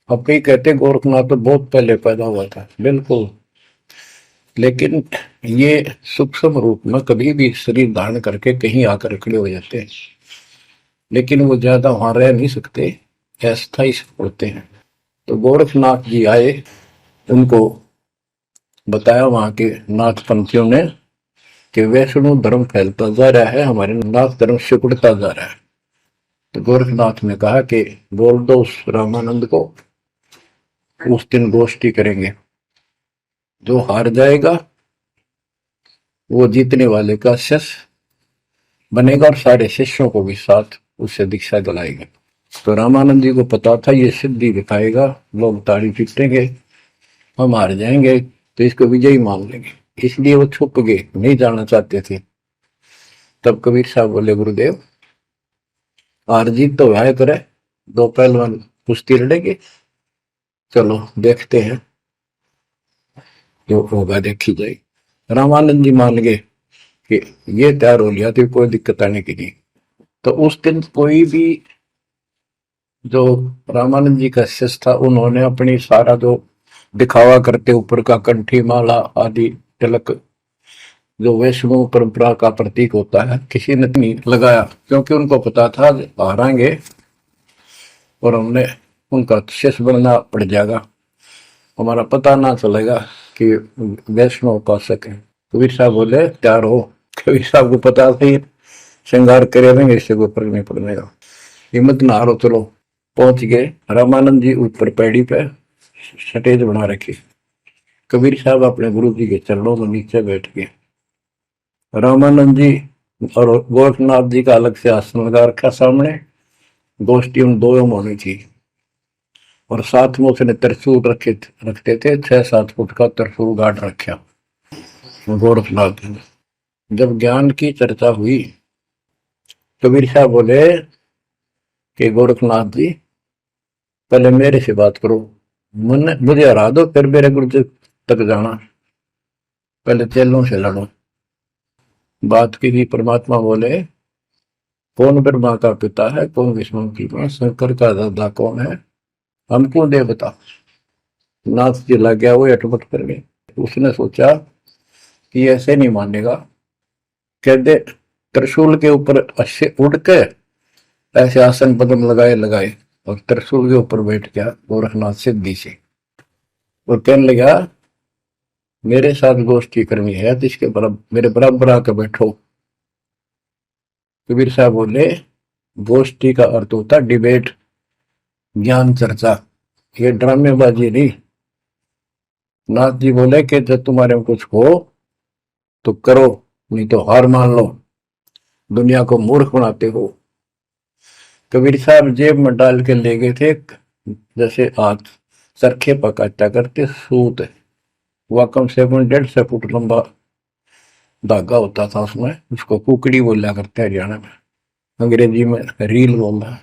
अपने कहते गोरखनाथ तो बहुत पहले पैदा हुआ था, बिल्कुल, लेकिन ये सूक्ष्म रूप में कभी भी शरीर धारण करके कहीं आकर खड़े हो जाते हैं, लेकिन वो ज्यादा वहां रह नहीं सकते, अस्थायी होते हैं। तो गोरखनाथ जी आए, उनको बताया वहां के नाथ पंथियों ने कि वैष्णव धर्म फैलता जा रहा है, हमारे नाथ धर्म सिकुड़ता जा रहा है। तो गोरखनाथ ने कहा कि बोल दो उस रामानंद को, उस दिन गोष्ठी करेंगे, जो हार जाएगा वो जीतने वाले का शिष्य बनेगा और सारे शिष्यों को भी साथ उससे दीक्षा दिलाएंगे। तो रामानंद जी को पता था ये सिद्धि दिखाएगा, लोग ताड़ी पीटेंगे, हम हार जाएंगे तो इसको विजयी मान लेंगे, इसलिए वो छुप गए, नहीं जाना चाहते थे। तब कबीर साहब बोले गुरुदेव हार जीत तो है करे, दो पहलवान कुश्ती लड़ेंगे, चलो देखते हैं, जो होगा देखी जाए। रामानंद जी मान गए कि ये तैयार हो लिया तो कोई दिक्कत आने की नहीं। तो उस दिन कोई भी जो रामानंद जी का शिष्य था, उन्होंने अपनी सारा जो दिखावा करते ऊपर का कंठी माला आदि तिलक जो वैष्णव परंपरा का प्रतीक होता है, किसी ने नहीं लगाया, क्योंकि उनको पता था हारेंगे और हमने उनका शिष्य बनना पड़ जाएगा, हमारा पता ना चलेगा कि वैष्णव उपासक है। कबीर साहब बोले तैयार हो। कबीर साहब को पता था श्रृंगार करे रहेंगे, इससे कोई फर्क नहीं पड़ने का, हिम्मत ना हारो, चलो। पहुंच गए, रामानंद जी ऊपर पैड़ी पे स्टेज बना रखी, कबीर साहब अपने गुरु जी के चरणों में नीचे बैठ गए। रामानंद जी और गोरखनाथ जी का अलग से आसन लगा रखा सामने, गोष्ठी उन दोनों में होनी थी। और साथ में उसने त्रिशूल रखते थे, 6-7 फुट का त्रिशूल गाड़ रखा गोरखनाथ ने। जब ज्ञान की चर्चा हुई, कबीर साहब बोले कि गोरखनाथ जी पहले मेरे से बात करो, मुझे हरा दो फिर मेरे गुरु तक जाना, पहले चेलों से लड़ो। बात की थी, परमात्मा बोले कौन ब्रह्मा का पिता है, कौन विष्णु की मां, शंकर का दादा कौन है, हमको दे बता। नाथ जी लग गया, वो अटपट कर गए। उसने सोचा कि ऐसे नहीं मानेगा, कहते त्रिशूल के ऊपर अच्छे उड़ के ऐसे आसन पदम लगाए लगाए और त्रिशूल के ऊपर बैठ गया गोरखनाथ सिद्धि से, और कहने लगा मेरे साथ गोष्ठी करनी है तो इसके मेरे बराबर आकर बैठो। कबीर साहब बोले गोष्ठी का अर्थ होता डिबेट, ज्ञान चर्चा, ये ड्रामेबाजी नहीं। नाथ जी बोले कि जब तुम्हारे में कुछ हो तो करो, नहीं तो हार मान लो, दुनिया को मूर्ख बनाते हो। कबीर साहब जेब में डाल के ले गए थे, जैसे हाथ चरखे पकाता करते सूत, वह कम से कम 150 फुट लंबा धागा होता था, उसमें उसको कुकड़ी बोला करते हैं हरियाणा में, अंग्रेजी में रील बोलना है।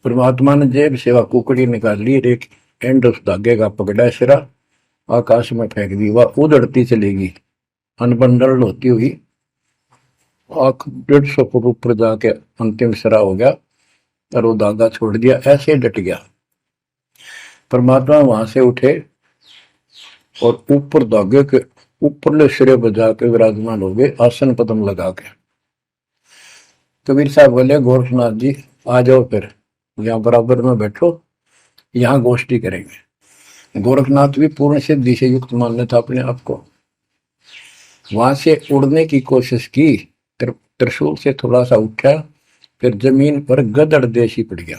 परमात्मा ने जेब से वह कुकड़ी निकाल ली, एक एंड उस धागे का पकड़ा सिरा, आकाश में फेंक दी, वह उड़ती चलेगी अनबंडल होती हुई, 150 फुट ऊपर जाके अंतिम सिरा हो गया और वो धागा छोड़ दिया, ऐसे डट गया। परमात्मा वहां से उठे और ऊपर धागे के ऊपरले सिरे पर जाके विराजमान हो गए, आसन पदम लगा के। कबीर साहब बोले गोरखनाथ जी आ जाओ, फिर यहाँ बराबर में बैठो, यहाँ गोष्ठी करेंगे। गोरखनाथ भी पूर्ण सिद्धि से युक्त मान लेता अपने आप को, वहां से उड़ने की कोशिश की, त्रिशूल से थोड़ा सा उठा, फिर जमीन पर गदड़ देशी पड़ गया,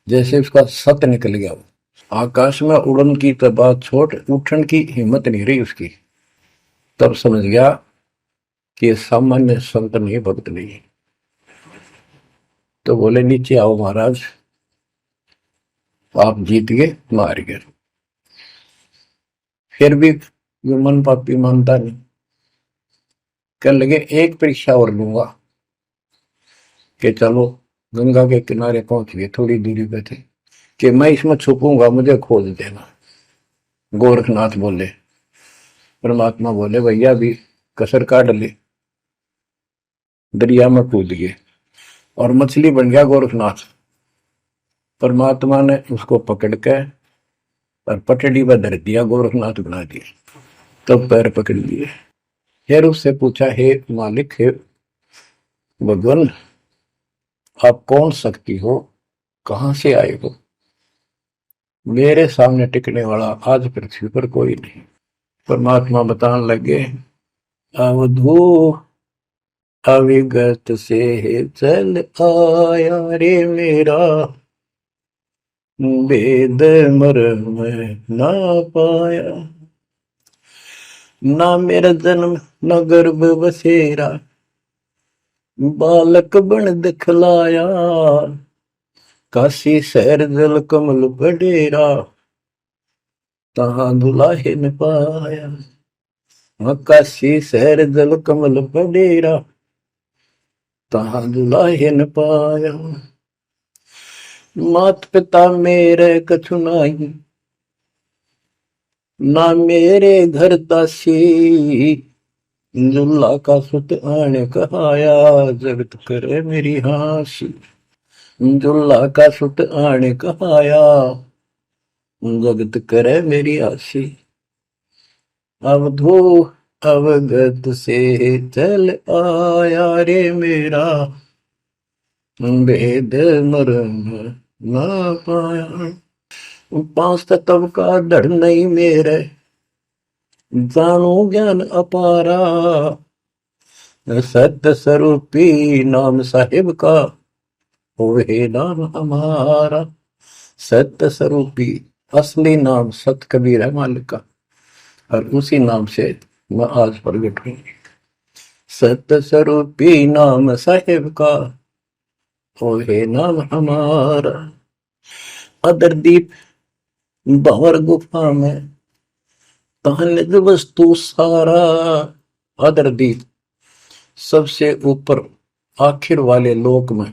जैसे उसका सत निकल गया। आकाश में उड़न की तो बात छोड़, उठन की हिम्मत नहीं रही उसकी। तब समझ गया कि सामान्य संत नहीं, भक्त नहीं। तो बोले नीचे आओ महाराज, आप जीत गए, मार गए। फिर भी जो मन पापी मानता नहीं, कह लगे एक परीक्षा और लूंगा, कि चलो गंगा के किनारे पहुंच गए, थोड़ी दूरी पे थे, कि मैं इसमें छुपूंगा, मुझे खोज देना। गोरखनाथ बोले, परमात्मा बोले भैया भी कसर काट ले, दरिया में कूद गए और मछली बन गया गोरखनाथ। परमात्मा ने उसको पकड़ के और पटड़ी पर धर दिया, गोरखनाथ बना दिया। तब पैर पकड़ लिए। फिर उससे पूछा, हे मालिक, हे भगवान, आप कौन शक्ति हो, कहां से आए हो? मेरे सामने टिकने वाला आज पृथ्वी पर कोई नहीं। परमात्मा बताने लगे, अवधू अविगत से चल आया रे मेरा, वेद मर्म ना पाया। ना मेरा जन्म न गर्भ बसेरा, बालक बन दिखलाया। काशी शहर जल कमल बडेरा, तहां दुलाहे न पाया। काशी शहर जल कमल बडेरा, तहां दुलाहे न पाया। मात पिता मेरे कछु नाही, ना मेरे घर दासी। दुल्ला का सुत आने कहाया, जगत करे मेरी हासी। दुल्ला का सुत आने कहाया, जगत करे मेरी हासी। अवधू अवगत से चल आया रे मेरा, वेद मर्म ना पाया। पांच तत्व का धड़ नहीं मेरे, जानो ज्ञान अपारा। सत्य स्वरूपी नाम साहिब का, होवे नाम हमारा। सत्य स्वरूपी असली नाम सत कबीर है मालिक का, और उसी नाम से मैं आज प्रगट हूं। सत्य स्वरूपी नाम साहिब का, होवे नाम हमारा। अदरदीप भंवर गुफा में, तहनिज वस्तु सारा। अदरदीप सबसे ऊपर आखिर वाले लोक में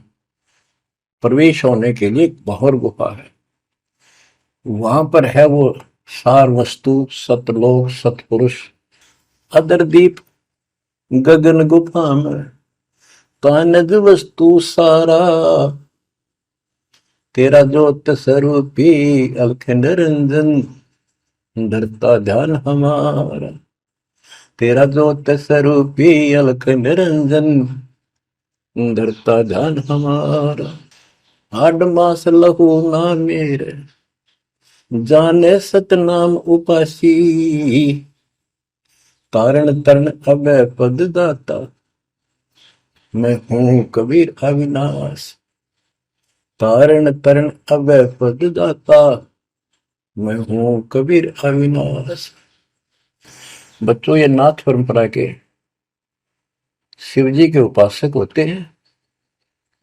प्रवेश होने के लिए भंवर गुफा है। वहां पर है वो सार वस्तु, सतलोक, सतपुरुष। अदरदीप गगन गुफा में, तहनिज वस्तु सारा। तेरा ज्योत स्वरूपी अलख निरंजन, धरता ध्यान हमारा। तेरा ज्योत स्वरूपी अलख निरंजन, धरता ध्यान हमारा। हाड मास लहू ना मेरे, जाने सतनाम उपासी। तारण तरण अभय पद दाता, मैं हूं कबीर अविनाश। तारण तरण अभय पद दाता, मैं हूं कबीर अविनाश। बच्चों, ये नाथ परंपरा के शिव जी के उपासक होते हैं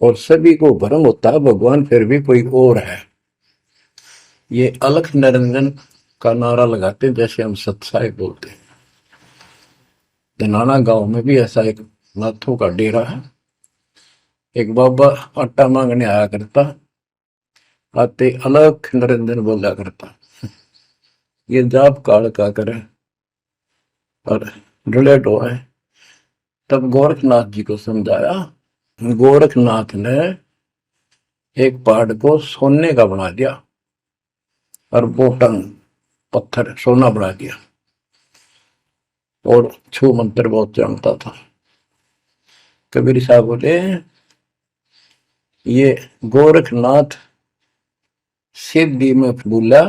और सभी को भ्रम होता है भगवान फिर भी कोई और है। ये अलख निरंजन का नारा लगाते हैं, जैसे हम सत्साई बोलते हैं। धनाना गांव में भी ऐसा एक नाथों का डेरा है। एक बाबा आटा मांगने आया करता, आते अलख निरंजन बोला करता। ये जाप काल का करे और रिलेट हो है। तब गोरखनाथ जी को समझाया। गोरखनाथ ने एक पहाड़ को सोने का बना दिया और बोटन पत्थर सोना बना दिया, और छू मंत्र बहुत जानता था। कबीर साहब बोले, ये गोरखनाथ सिद्धि में भूला,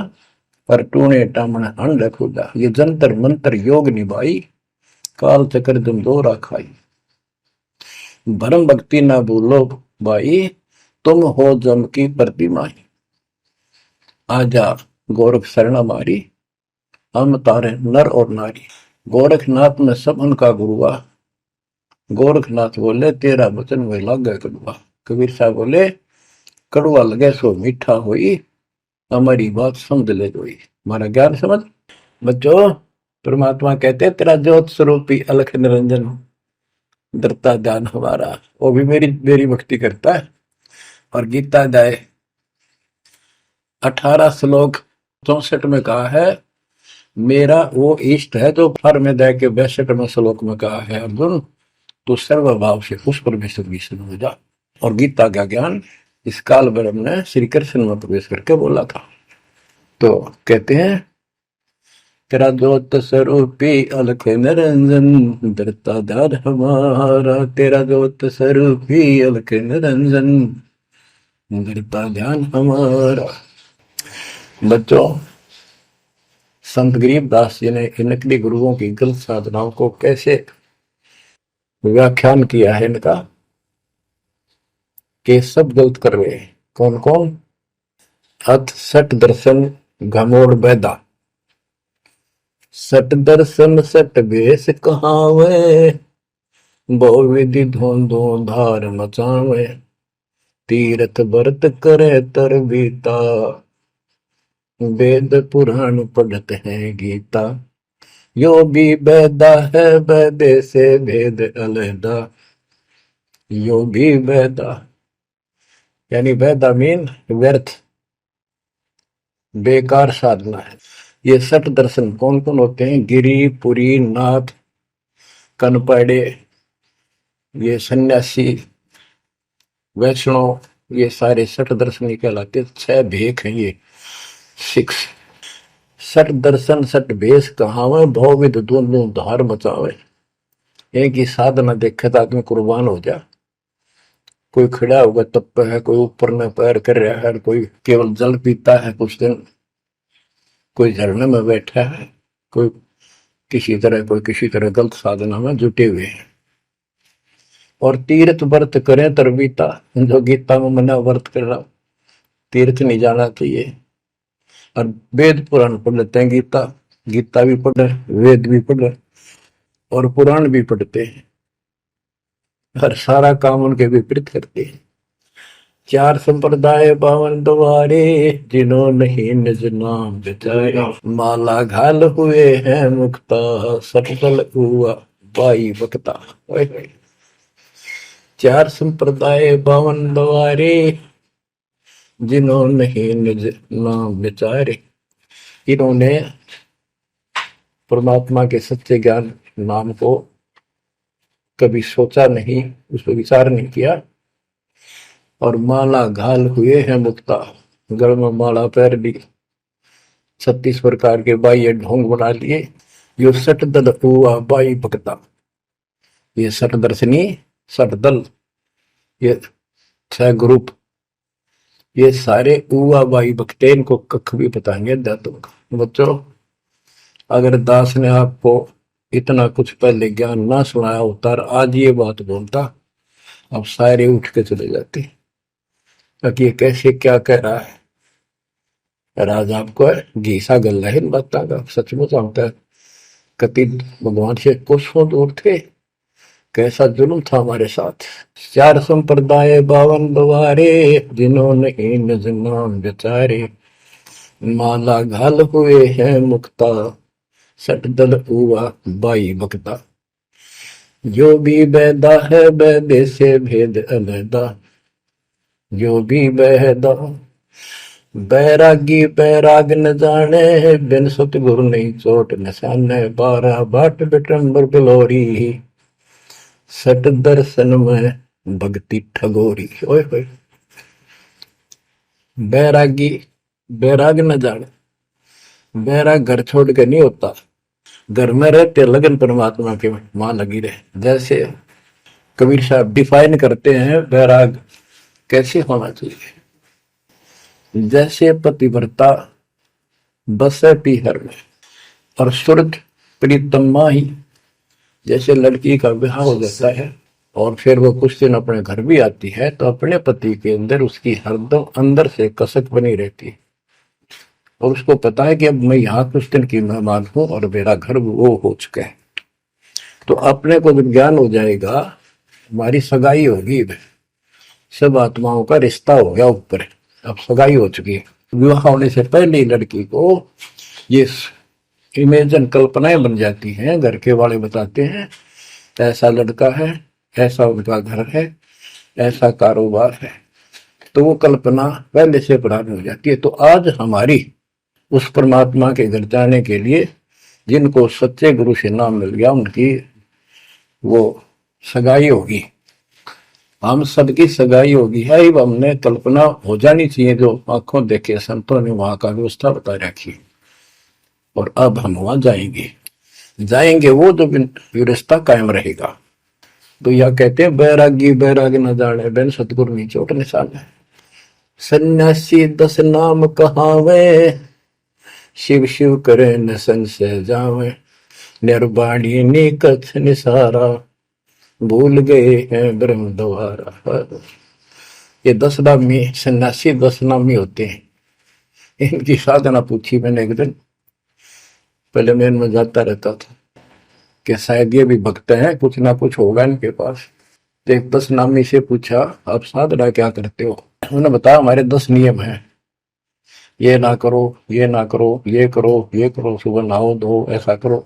पर टूने टामण अंड खुला। ये जंतर मंत्र योग निभाई, काल चक्र जम दोरा खाई। भरम भक्ति ना भूलो भाई, तुम हो जम की प्रतिमा। आजा गोरख शरण हमारी, हम तारे नर और नारी। गोरखनाथ में सब उनका गुरुआ। गोरखनाथ बोले, तेरा वचन में लागे कड़ुआ। कबीर साहब बोले, कड़ुआ लगे सो मीठा होई, हमारी बात समझ ले जोई। हमारा ज्ञान समझ। बच्चों, परमात्मा कहते हैं, तेरा ज्योत स्वरूपी अलख निरंजन, धरता ध्यान हमारा। वो भी मेरी भक्ति करता है। और गीता अध्याय 18 श्लोक 64 में कहा है, मेरा वो इष्ट है जो फर में दे के 62वें श्लोक में कहा है, अर्जुन तो सर्वभाव से उस परमेश्वर की शरण हो जा। और गीता का ज्ञान इस काल ब्रह्म ने श्री कृष्ण में प्रवेश करके बोला था। तो कहते हैं तेरा ज्योत स्वरूपी अलख निरंजन धरता धार हमारा, तेरा ज्योत स्वरूपी अलख निरंजन धरता ध्यान हमारा। बच्चों, संत गरीबदास जी ने इन नकली गुरुओं की गलत साधनाओं को कैसे व्याख्यान किया है इनका, कि सब गलत कर रहे हैं। कौन कौन? अथ सट दर्शन घमोड़ बैदा, सट दर्शन सट बेस कहावे, बहु विधि धोंधो धार मचावे, तीर्थ व्रत करे तर बीता, वेद पुराण पढ़ते हैं गीता, यो भी बैदा है बैदे से भेद अलहदा, यो भी बैदा यानी बैदा मीन व्यर्थ, बेकार साधना है। ये सठ दर्शन कौन कौन होते हैं? गिरी, पुरी, नाथ, कनपड़े, ये सन्यासी, वैष्णव, ये सारे सठ दर्शन कहलाते। 6 भेख हैं ये, 6। सठ दर्शन सठ भेष कहावे, भौविध दोनों धार मचावे। एक ही साधना देखे तो आदमी कुर्बान हो जा। कोई खड़ा होगा तप है, कोई ऊपर में पैर कर रहा है, कोई केवल जल पीता है कुछ दिन, कोई झरने में बैठा है, कोई किसी तरह गलत साधना में जुटे हुए हैं। और तीर्थ व्रत करें तरबीता, जो गीता में मना व्रत कर रहा, तीर्थ नहीं जाना चाहिए। और वेद पुराण पढ़ लेते हैं, गीता भी पढ़ रहे, वेद भी पढ़ रहे और पुराण भी पढ़ते हैं, हर सारा काम उनके विपरीत करते हैं। 4 संप्रदाय 52 द्वारे, जिन्हों नहीं निज नाम बिचारे, माला घाल हुए हैं मुक्ता, सफल हुआ बाई बकता। 4 संप्रदाय 52 द्वारे, जिन्हों नहीं निज नाम बिचारे। इन्होंने परमात्मा के सच्चे ज्ञान नाम को कभी सोचा नहीं, उस पर विचार नहीं किया। और माला घाल हुए हैं मुक्ता, गल में माला पैर ली, 36 प्रकार के बाह्य ढोंग बना लिए। यो सठ दल हुआ बाई भक्ता, ये सठ दर्शनी, सठ दल, ये 6 ग्रुप, ये सारे उवा बाई भक्ते, इनको कख भी बताएंगे दातों। बच्चों, अगर दास ने आपको इतना कुछ पहले ज्ञान ना सुनाया होता और आज ये बात बोलता, अब सारे उठ के चले जाते कि ये कैसे क्या कह रहा है। राज आपको घीसा गल है इन बातों का, सचमुच होता है। कति भगवान से कोसों दूर थे, कैसा जुल्म था हमारे साथ। 4 संप्रदाय 52 द्वारे, जिन्होंने निज नाम बेचारे, माला घाल हुए हैं मुक्ता, सठ दल हुआ बाई बकता, जो भी बैदा है बैदे से भेद अलहदा, जो भी बैदा। बैरागी बैराग न जाने, बिन सतगुरु नहीं चोट निशाने, 12 बाट बिटंबर बिलोरी, सठ दर्शन में भक्ति ठगोरी। ओए होए, बैरागी बैराग न जाने, बैराग घर छोड़ के नहीं होता, घर में रहते लगन परमात्मा के वहां लगी रहे। जैसे कबीर साहब डिफाइन करते हैं बैराग कैसे होना चाहिए। जैसे पतिव्रता बसे पीहर में और सुरत प्रीतमा ही, जैसे लड़की का विवाह हो जाता है और फिर वो कुछ दिन अपने घर भी आती है, तो अपने पति के अंदर उसकी हरदम अंदर से कसक बनी रहती है और उसको पता है कि अब मैं यहाँ कुछ दिन की मेहमान हूं और मेरा घर वो हो चुका है। तो अपने को जब ज्ञान हो जाएगा, हमारी सगाई होगी, सब आत्माओं का रिश्ता हो गया ऊपर, अब सगाई हो चुकी है। विवाह होने से पहले ही लड़की को ये इमेजन कल्पनाएं बन जाती हैं। घर के वाले बताते हैं ऐसा लड़का है, ऐसा उनका घर है, ऐसा कारोबार है, तो वो कल्पना पहले से पुरानी हो जाती है। तो आज हमारी उस परमात्मा के घर जाने के लिए जिनको सच्चे गुरु से नाम मिल गया, उनकी वो सगाई होगी, हम सबकी सगाई होगी है। हमने कल्पना हो जानी चाहिए, जो आंखों देखे संतों ने वहां का व्यवस्था बता रखी। और अब हम वहां जाएंगे, जाएंगे वो जो रिश्ता कायम रहेगा। तो यह कहते हैं बैरागी बैराग न जाने बिन सतगुरु नी चोट निशान है। सन्यासी 10 नाम कहावे, शिव शिव करे न संशय जावे, निर्वाणी नी कछ निसारा, भूल गए हैं ब्रह्म द्वारा। ये 10 नामी सन्यासी 10 नामी होते हैं। इनकी साधना पूछी मैंने एक दिन, पहले मैं इनमें जाता रहता था कि शायद ये भी भक्त हैं, कुछ ना कुछ होगा इनके पास। तो एक 10 नामी से पूछा, आप साधना क्या करते हो? उन्होंने बताया हमारे 10 नियम हैं, ये ना करो, ये ना करो, ये करो, ये करो, सुबह नहाओ धो, ऐसा करो।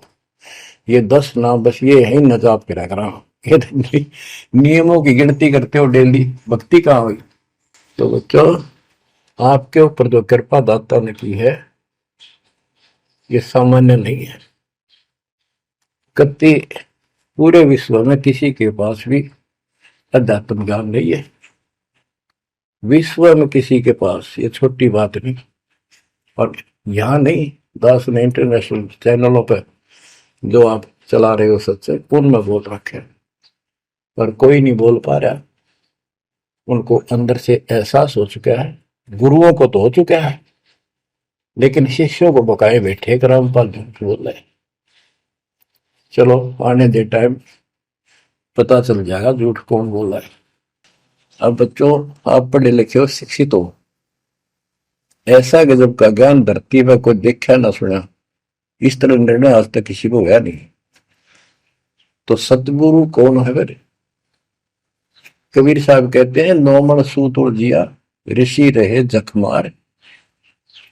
ये 10 नाम बस ये है न जाप करा करा। ये नियमों की गिनती करते हो डेली, भक्ति कहाँ हुई? तो बच्चों, आपके ऊपर जो कृपा दाता ने की है ये सामान्य नहीं है। कति पूरे विश्व में किसी के पास भी अध्यात्म ज्ञान नहीं है। विश्व में किसी के पास, ये छोटी बात नहीं। और यहाँ नहीं, दास ने इंटरनेशनल चैनलों पर जो आप चला रहे हो सच्चे, उनमें बोल रखे, पर कोई नहीं बोल पा रहा। उनको अंदर से एहसास हो चुका है, गुरुओं को तो हो चुका है, लेकिन शिष्यों को बकाए बैठे रामपाल झूठ बोल रहे। चलो आने दे टाइम, पता चल जाएगा झूठ कौन बोल रहा है। अब बच्चों, आप पढ़े लिखे हो, शिक्षित हो, ऐसा गजब का ज्ञान धरती में कोई देखा ना सुना, इस तरह निर्णय आज तक किसी को हुआ नहीं। तो सतगुरु कौन है फिर? कबीर साहब कहते हैं, नौमण सूत जिया ऋषि रहे जखमार,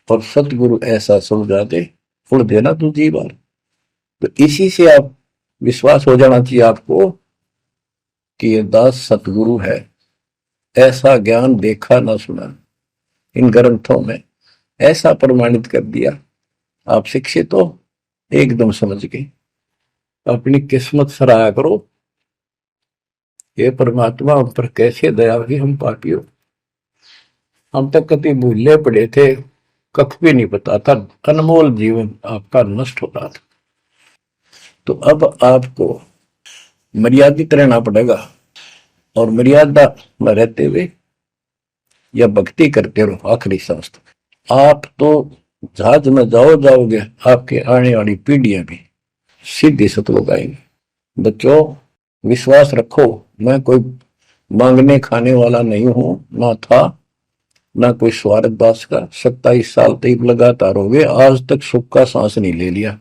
और सतगुरु ऐसा समझा दे उड़ देना दूसरी बार। तो इसी से आप विश्वास हो जाना चाहिए आपको कि ये दास सतगुरु है। ऐसा ज्ञान देखा ना सुना, इन ग्रंथों में ऐसा प्रमाणित कर दिया। आप शिक्षित हो, एकदम समझ गए। अपनी किस्मत सराहा करो, ये परमात्मा हम पर कैसे दया हुई। हम पापी हो, हम तक कभी भूले पड़े थे, कख भी नहीं पता था, अनमोल जीवन आपका नष्ट हो रहा था। तो अब आपको मर्यादित रहना पड़ेगा, और मर्यादा में रहते हुए या भक्ति करते रहो आखिरी सांस तक। आप तो जहाज में जाओगे, आपके आने वाली पीढ़ियां भी सीधे सतलोक आएंगे। बच्चों, विश्वास रखो, मैं कोई मांगने खाने वाला नहीं हूं, ना था, ना कोई स्वार्थ बास का। 27 साल तक लगातार हो गए, आज तक सुख का सांस नहीं ले लिया,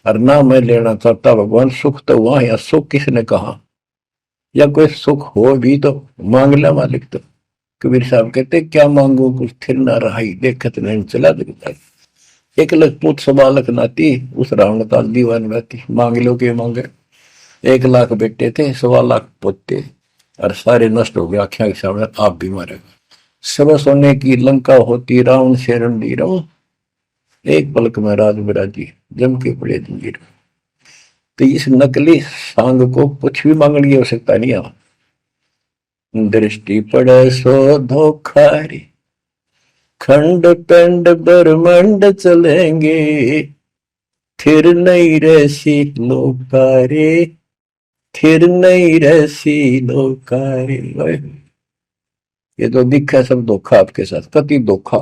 और ना मैं लेना चाहता। भगवान सुख तो वहां, या सुख किसने कहा? या कोई सुख हो भी तो मांग ले मालिक। तो कबीर साहब कहते, क्या मांगो कुछ थिर ना रहाई, देखत नहीं चला दिखता। 1 लाख पूत 1.25 लाख नाती, उस रावण का दीवान रहती, मांग लो के मांगे। 1 लाख बेटे थे, 1.25 लाख पोते, और सारे नष्ट हो गए आख्या के सामने। आप भी मारेगा। सब सोने की लंका होती, रावण से रणधीर, एक पलक में राज विराजी, जम के पड़े जंजीर। तो इस नकली सांग को कुछ भी मांगने की आवश्यकता नहीं है। दृष्टि पड़े सो धोखारी, खंड पिंड ब्रह्मंड चलेंगे, थिर नहीं रहसी लोकारे, थिर नहीं रहसी लोकारे। ये तो दिखा सब धोखा आपके साथ, कति धोखा।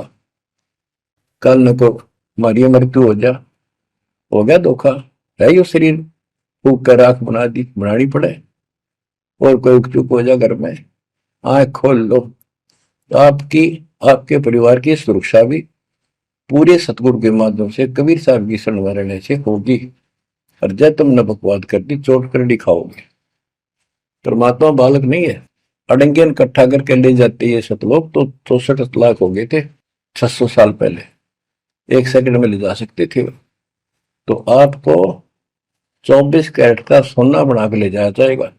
कल न को मारिया मृत्यु हो गया धोखा, है यो शरीर फूक कर राख बना दी, बनानी पड़े। और कोई चुप हो जा घर में, आंख खोल लो, आपकी आपके परिवार की सुरक्षा भी पूरे सतगुरु के माध्यम से, कबीर साहब की शरण में रहने से होगी। और जब तुमने बकवाद कर दी, चोट कर दिखाओगे। परमात्मा बालक नहीं है, अड़ंगियन इकट्ठा करके ले जाते ये सतलोक। तो 64 लाख हो गए थे 600 साल पहले, 1 सेकंड में ले जा सकते थे। तो आपको 24 कैरेट का सोना बना के ले जाया जाएगा।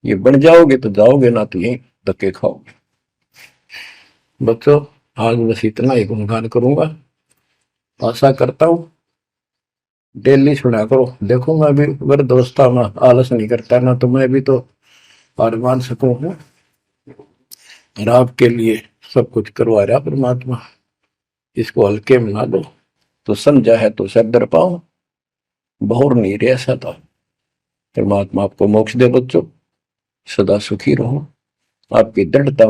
ये बन जाओगे तो जाओगे, ना तो यही धक्के खाओगे। बच्चों, आज बस इतना ही गुणगान करूंगा। आशा करता हूं डेली सुना करो। देखो मैं भी वृद्धावस्था में आलस नहीं करता ना, तो मैं भी तो हार मान सकूं हूँ। और आपके लिए सब कुछ करवा रहा परमात्मा, इसको हल्के में ना लो। तो समझा है तो सर दर पाओ, बहुर नहीं रह ऐसा था। परमात्मा आपको मोक्ष दे बच्चों, सदा सुखी रहो। आपकी दृढ़ता